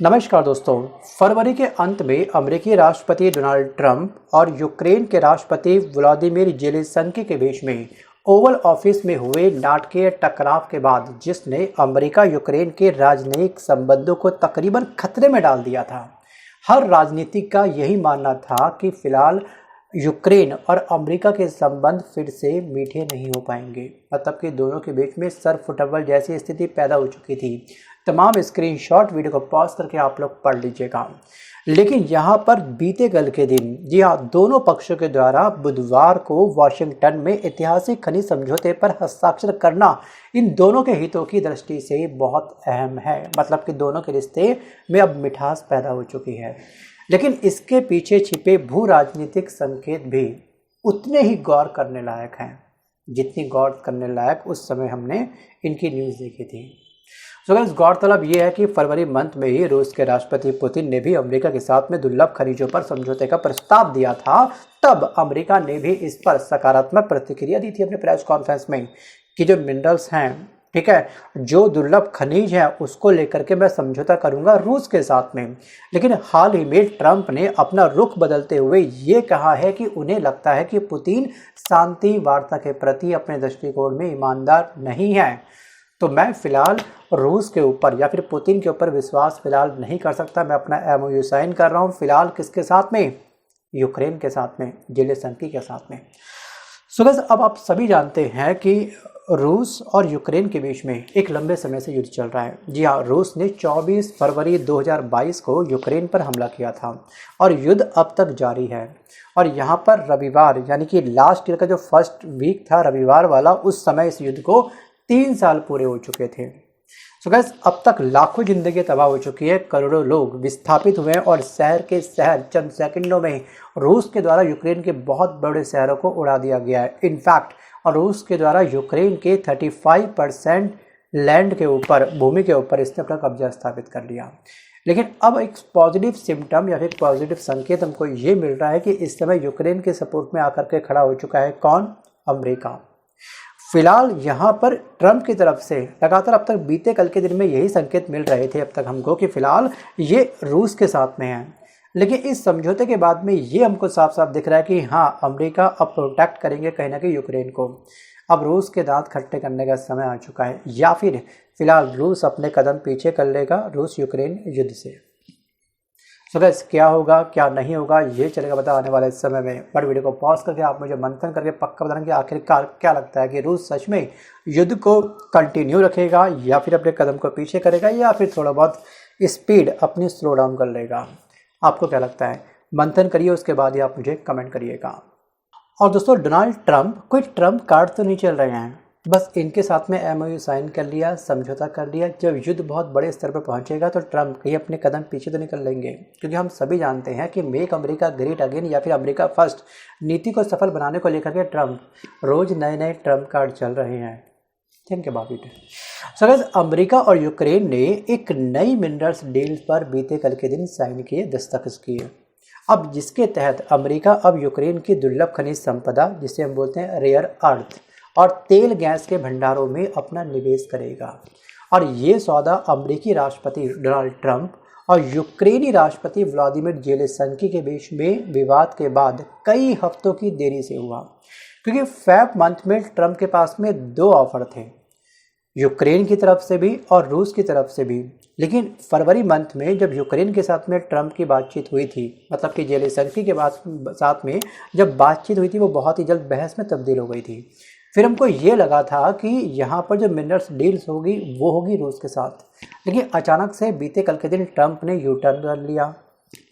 नमस्कार दोस्तों। फरवरी के अंत में अमेरिकी राष्ट्रपति डोनाल्ड ट्रंप और यूक्रेन के राष्ट्रपति व्लादिमीर ज़ेलेंस्की के बीच में ओवल ऑफिस में हुए नाटकीय टकराव के बाद जिसने अमेरिका यूक्रेन के राजनयिक संबंधों को तकरीबन खतरे में डाल दिया था। हर राजनीतिक का यही मानना था कि फिलहाल यूक्रेन और अमेरिका के संबंध फिर से मीठे नहीं हो पाएंगे, मतलब कि दोनों के बीच में सर फुटबॉल जैसी स्थिति पैदा हो चुकी थी। तमाम स्क्रीनशॉट वीडियो को पॉज करके आप लोग पढ़ लीजिएगा। लेकिन यहाँ पर बीते कल के दिन, जी हाँ, दोनों पक्षों के द्वारा बुधवार को वॉशिंगटन में ऐतिहासिक खनिज समझौते पर हस्ताक्षर करना इन दोनों के हितों की दृष्टि से बहुत अहम है। मतलब कि दोनों के रिश्ते में अब मिठास पैदा हो चुकी है। लेकिन इसके पीछे छिपे भू राजनीतिक संकेत भी उतने ही गौर करने लायक हैं जितनी गौर करने लायक उस समय हमने इनकी न्यूज़ देखी थी। तो गाइस, गौरतलब ये है कि फरवरी मंथ में ही रूस के राष्ट्रपति पुतिन ने भी अमेरिका के साथ में दुर्लभ खनिजों पर समझौते का प्रस्ताव दिया था। तब अमेरिका ने भी इस पर सकारात्मक प्रतिक्रिया दी थी अपने प्रेस कॉन्फ्रेंस में कि जो मिनरल्स हैं, ठीक है, जो दुर्लभ खनिज है उसको लेकर के मैं समझौता करूंगा रूस के साथ में। लेकिन हाल ही में ट्रंप ने अपना रुख बदलते हुए ये कहा है कि उन्हें लगता है कि पुतिन शांति वार्ता के प्रति अपने दृष्टिकोण में ईमानदार नहीं है। तो मैं फिलहाल रूस के ऊपर या फिर पुतिन के ऊपर विश्वास फिलहाल नहीं कर सकता। मैं अपना एमओयू साइन कर रहा हूँ फिलहाल किसके साथ में? यूक्रेन के साथ में, ज़ेलेंस्की के साथ में। सो गाइस, अब आप सभी जानते हैं कि रूस और यूक्रेन के बीच में एक लंबे समय से युद्ध चल रहा है। जी हाँ, रूस ने 24 फरवरी 2022 को यूक्रेन पर हमला किया था और युद्ध अब तक जारी है। और यहाँ पर रविवार यानी कि लास्ट ईयर का जो फर्स्ट वीक था रविवार वाला, उस समय इस युद्ध को 3 साल पूरे हो चुके थे। सो गाइस, अब तक लाखों जिंदगी तबाह हो चुकी है, करोड़ों लोग विस्थापित हुए हैं और शहर के शहर चंद सेकंडों में रूस के द्वारा यूक्रेन के बहुत बड़े शहरों को उड़ा दिया गया है। इनफैक्ट रूस के द्वारा यूक्रेन के 35% लैंड के ऊपर, भूमि के ऊपर इसने अपना कब्जा स्थापित कर लिया। लेकिन अब एक पॉजिटिव सिम्टम या फिर पॉजिटिव संकेत हमको ये मिल रहा है कि इस समय यूक्रेन के सपोर्ट में आकर के खड़ा हो चुका है कौन? अमेरिका। फिलहाल यहाँ पर ट्रंप की तरफ से लगातार अब तक बीते कल के दिन में यही संकेत मिल रहे थे अब तक हमको कि फिलहाल ये रूस के साथ में है। लेकिन इस समझौते के बाद में ये हमको साफ साफ दिख रहा है कि हाँ, अमेरिका अब प्रोटेक्ट करेंगे कहीं ना कहीं यूक्रेन को। अब रूस के दांत खट्टे करने का समय आ चुका है, या फिर फिलहाल रूस अपने कदम पीछे कर लेगा रूस यूक्रेन युद्ध से। सो गाइस, क्या होगा क्या नहीं होगा ये चलेगा पता आने वाले समय में। बट वीडियो को पॉज करके आप मुझे मंथन करके पक्का बताना कि आखिरकार क्या लगता है कि रूस सच में युद्ध को कंटिन्यू रखेगा या फिर अपने कदम को पीछे करेगा या फिर थोड़ा बहुत स्पीड अपनी स्लो डाउन कर लेगा। आपको क्या लगता है? मंथन करिए, उसके बाद ही आप मुझे कमेंट करिएगा। और दोस्तों, डोनाल्ड ट्रंप कोई ट्रंप कार्ड तो नहीं चल रहे हैं, बस इनके साथ में एमओयू साइन कर लिया, समझौता कर लिया। जब युद्ध बहुत बड़े स्तर पर पहुंचेगा तो ट्रंप कहीं अपने कदम पीछे तो निकल लेंगे, क्योंकि हम सभी जानते हैं कि मेक अमेरिका ग्रेट अगेन या फिर अमेरिका फर्स्ट नीति को सफल बनाने को लेकर के ट्रंप रोज नए नए ट्रंप कार्ड चल रहे हैं। Think about it. So guys, America और यूक्रेन ने एक नई मिनरल्स डील पर बीते कल के दिन साइन किए, दस्तखत किए। अब जिसके तहत अमेरिका अब यूक्रेन की दुर्लभ खनिज संपदा, जिसे हम बोलते हैं रेयर अर्थ, और तेल गैस के भंडारों में अपना निवेश करेगा। और ये सौदा अमेरिकी राष्ट्रपति डोनाल्ड ट्रंप और यूक्रेनी राष्ट्रपति व्लादिमीर ज़ेलेंस्की के बीच में विवाद के बाद कई हफ्तों की देरी से हुआ, क्योंकि फेब मंथ में ट्रंप के पास में 2 ऑफर थे, यूक्रेन की तरफ से भी और रूस की तरफ से भी। लेकिन फरवरी मंथ में जब यूक्रेन के साथ में ट्रंप की बातचीत हुई थी, मतलब कि ज़ेलेंस्की के साथ में जब बातचीत हुई थी, वो बहुत ही जल्द बहस में तब्दील हो गई थी। फिर हमको ये लगा था कि यहाँ पर जो मिनरल्स डील्स होगी वो होगी रूस के साथ। लेकिन अचानक से बीते कल के दिन ट्रंप ने यू टर्न कर लिया।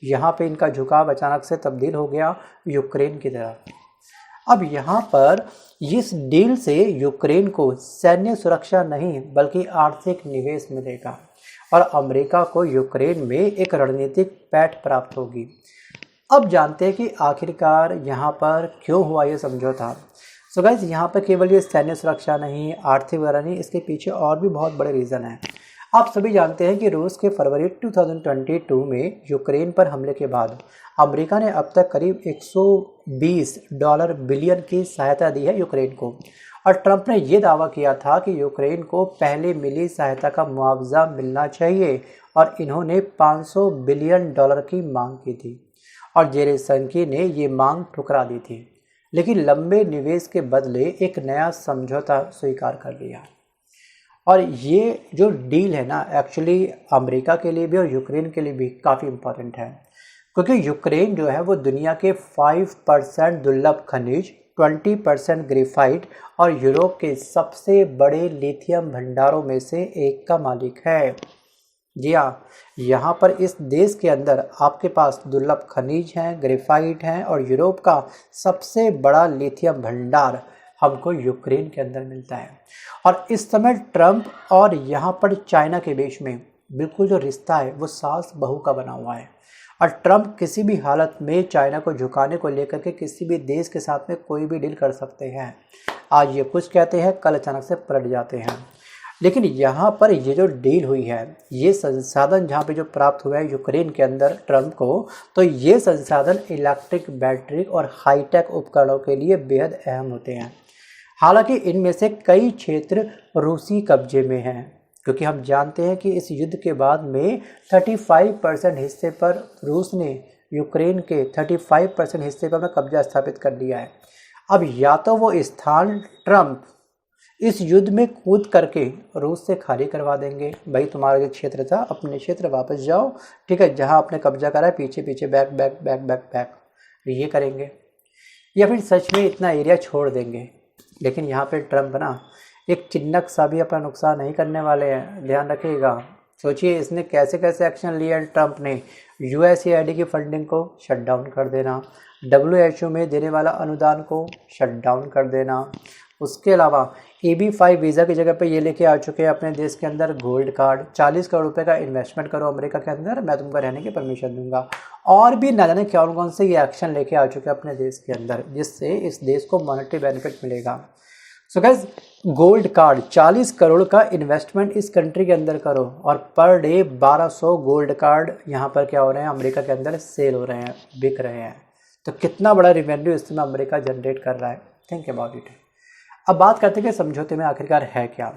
यहाँ पे इनका झुकाव अचानक से तब्दील हो गया यूक्रेन की तरफ। अब यहाँ पर इस डील से यूक्रेन को सैन्य सुरक्षा नहीं बल्कि आर्थिक निवेश मिलेगा और अमेरिका को यूक्रेन में एक रणनीतिक पैठ प्राप्त होगी। अब जानते हैं कि आखिरकार यहाँ पर क्यों हुआ ये समझौता। सो गाइस, यहाँ पर केवल ये सैन्य सुरक्षा नहीं, आर्थिक वगैरह नहीं, इसके पीछे और भी बहुत बड़े रीज़न हैं। आप सभी जानते हैं कि रूस के फरवरी 2022 में यूक्रेन पर हमले के बाद अमेरिका ने अब तक करीब $120 बिलियन की सहायता दी है यूक्रेन को। और ट्रंप ने ये दावा किया था कि यूक्रेन को पहले मिली सहायता का मुआवजा मिलना चाहिए और इन्होंने $500 बिलियन की मांग की थी और जेलेंस्की ने ये मांग ठुकरा दी थी, लेकिन लंबे निवेश के बदले एक नया समझौता स्वीकार कर लिया। और ये जो डील है ना, एक्चुअली अमेरिका के लिए भी और यूक्रेन के लिए भी काफ़ी इम्पोर्टेंट है, क्योंकि यूक्रेन जो है वो दुनिया के 5% दुर्लभ खनिज, 20% ग्रेफाइट और यूरोप के सबसे बड़े लिथियम भंडारों में से एक का मालिक है। जी हाँ, यहाँ पर इस देश के अंदर आपके पास दुर्लभ खनिज हैं, ग्रेफाइट हैं और यूरोप का सबसे बड़ा लिथियम भंडार हमको यूक्रेन के अंदर मिलता है। और इस समय ट्रंप और यहाँ पर चाइना के बीच में बिल्कुल जो रिश्ता है वो सास बहू का बना हुआ है और ट्रंप किसी भी हालत में चाइना को झुकाने को लेकर के किसी भी देश के साथ में कोई भी डील कर सकते हैं। आज ये कुछ कहते हैं, कल अचानक से पलट जाते हैं। लेकिन यहाँ पर ये जो डील हुई है, ये संसाधन जहाँ पे जो प्राप्त हुआ है यूक्रेन के अंदर ट्रंप को, तो ये संसाधन इलेक्ट्रिक बैटरी और हाईटेक उपकरणों के लिए बेहद अहम होते हैं। हालांकि इनमें से कई क्षेत्र रूसी कब्जे में हैं, क्योंकि हम जानते हैं कि इस युद्ध के बाद में 35% हिस्से पर रूस ने यूक्रेन के 35% हिस्से पर कब्जा स्थापित कर लिया है। अब या तो वो स्थान ट्रंप इस युद्ध में कूद करके रूस से खाली करवा देंगे, भाई तुम्हारा जो क्षेत्र था अपने क्षेत्र वापस जाओ, ठीक है, जहां आपने कब्जा करा है पीछे पीछे back back back back back, ये करेंगे, या फिर सच में इतना एरिया छोड़ देंगे। लेकिन यहाँ पे ट्रंप ना एक चिन्नक सा भी अपना नुकसान नहीं करने वाले हैं, ध्यान रखिएगा। सोचिए इसने कैसे कैसे एक्शन लिए ट्रंप ने। USAID की फंडिंग को शट डाउन कर देना, WHO में देने वाला अनुदान को शट डाउन कर देना, उसके अलावा EB-5 वीज़ा की जगह पे ये लेके आ चुके हैं अपने देश के अंदर गोल्ड कार्ड। 40 करोड़ रुपए का इन्वेस्टमेंट करो अमेरिका के अंदर, मैं तुमको रहने की परमिशन दूंगा। और भी ना जाने कौन कौन से ये एक्शन लेके आ चुके हैं अपने देश के अंदर, जिससे इस देश को मॉनेटरी बेनिफिट मिलेगा। So guys, gold card 40 crore का इन्वेस्टमेंट इस कंट्री के अंदर करो और पर डे 1200 गोल्ड कार्ड यहाँ पर क्या हो रहे हैं, अमेरिका के अंदर सेल हो रहे हैं, बिक रहे हैं। तो कितना बड़ा रेवेन्यू इस समय अमेरिका जनरेट कर रहा है, थिंक अबाउट इट। अब बात करते हैं कि समझौते में आखिरकार है क्या।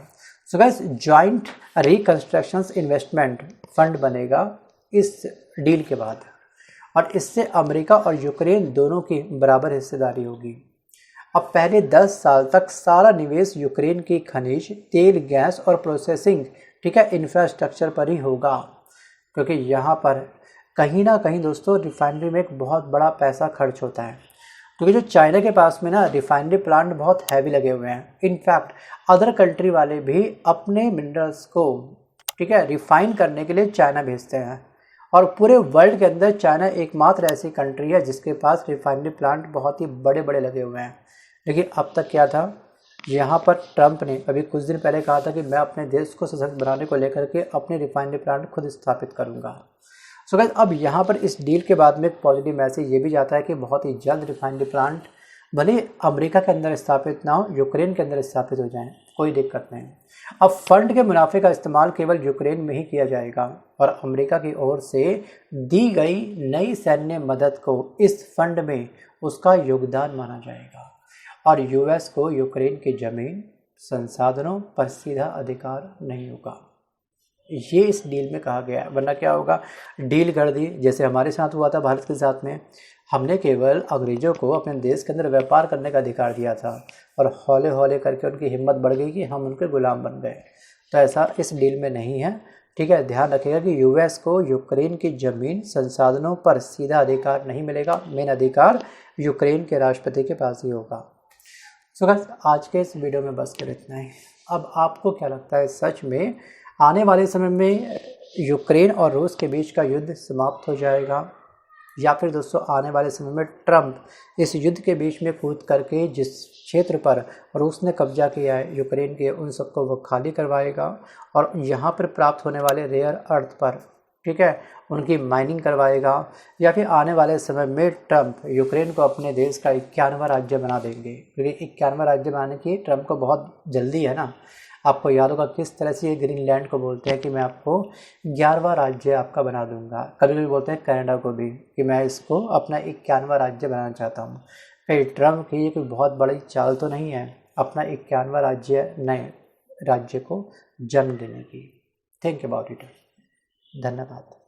So guys, joint reconstructions investment fund बनेगा इस डील के बाद और इससे अमेरिका और यूक्रेन दोनों की बराबर हिस्सेदारी होगी। अब पहले 10 साल तक सारा निवेश यूक्रेन की खनिज, तेल, गैस और प्रोसेसिंग, ठीक है, इंफ्रास्ट्रक्चर पर ही होगा, क्योंकि यहाँ पर कहीं ना कहीं दोस्तों रिफाइनरी में एक बहुत बड़ा पैसा खर्च होता है, क्योंकि जो चाइना के पास में ना रिफाइनरी प्लांट बहुत हैवी लगे हुए हैं। इनफैक्ट अदर कंट्री वाले भी अपने मिनरल्स को, ठीक है, रिफाइन करने के लिए चाइना भेजते हैं और पूरे वर्ल्ड के अंदर चाइना एकमात्र ऐसी कंट्री है जिसके पास रिफाइनरी प्लांट बहुत ही बड़े बड़े लगे हुए हैं। लेकिन अब तक क्या था, यहाँ पर ट्रंप ने अभी कुछ दिन पहले कहा था कि मैं अपने देश को सशक्त बनाने को लेकर के अपने रिफाइनरी प्लांट खुद स्थापित करूँगा। सो गाइस, अब यहाँ पर इस डील के बाद में एक पॉजिटिव मैसेज ये भी जाता है कि बहुत ही जल्द रिफाइनरी प्लांट भले अमेरिका के अंदर स्थापित ना हो, यूक्रेन के अंदर स्थापित हो जाएं, कोई दिक्कत नहीं। अब फंड के मुनाफे का इस्तेमाल केवल यूक्रेन में ही किया जाएगा और अमेरिका की ओर से दी गई नई सैन्य मदद को इस फंड में उसका योगदान माना जाएगा और US को यूक्रेन की जमीन, संसाधनों पर सीधा अधिकार नहीं होगा। ये इस डील में कहा गया है, वरना क्या होगा, डील कर दी जैसे हमारे साथ हुआ था भारत के साथ में। हमने केवल अंग्रेज़ों को अपने देश के अंदर व्यापार करने का अधिकार दिया था और हौले हौले करके उनकी हिम्मत बढ़ गई कि हम उनके गुलाम बन गए। तो ऐसा इस डील में नहीं है, ठीक है। ध्यान रखिएगा कि US को यूक्रेन की ज़मीन, संसाधनों पर सीधा अधिकार नहीं मिलेगा, मेन अधिकार यूक्रेन के राष्ट्रपति के पास ही होगा। सो गाइस, आज के इस वीडियो में बस कर इतना ही। अब आपको क्या लगता है, सच में आने वाले समय में यूक्रेन और रूस के बीच का युद्ध समाप्त हो जाएगा, या फिर दोस्तों आने वाले समय में ट्रंप इस युद्ध के बीच में कूद करके जिस क्षेत्र पर रूस ने कब्जा किया है यूक्रेन के, उन सबको वो खाली करवाएगा और यहाँ पर प्राप्त होने वाले रेयर अर्थ पर, ठीक है, उनकी माइनिंग करवाएगा, या फिर आने वाले समय में ट्रंप यूक्रेन को अपने देश का 51वां राज्य बना देंगे, क्योंकि 51वां राज्य बनाने की ट्रंप को बहुत जल्दी है ना। आपको याद होगा किस तरह से ये ग्रीनलैंड को बोलते हैं कि मैं आपको 11वां राज्य आपका बना दूंगा। कभी कभी बोलते हैं कनाडा को भी कि मैं इसको अपना 51वां राज्य बनाना चाहता हूँ। फिर ट्रंप की ये कोई बहुत बड़ी चाल तो नहीं है। अपना 51वां राज्य नए राज्य को जन्म देने की। Think about it. धन्यवाद।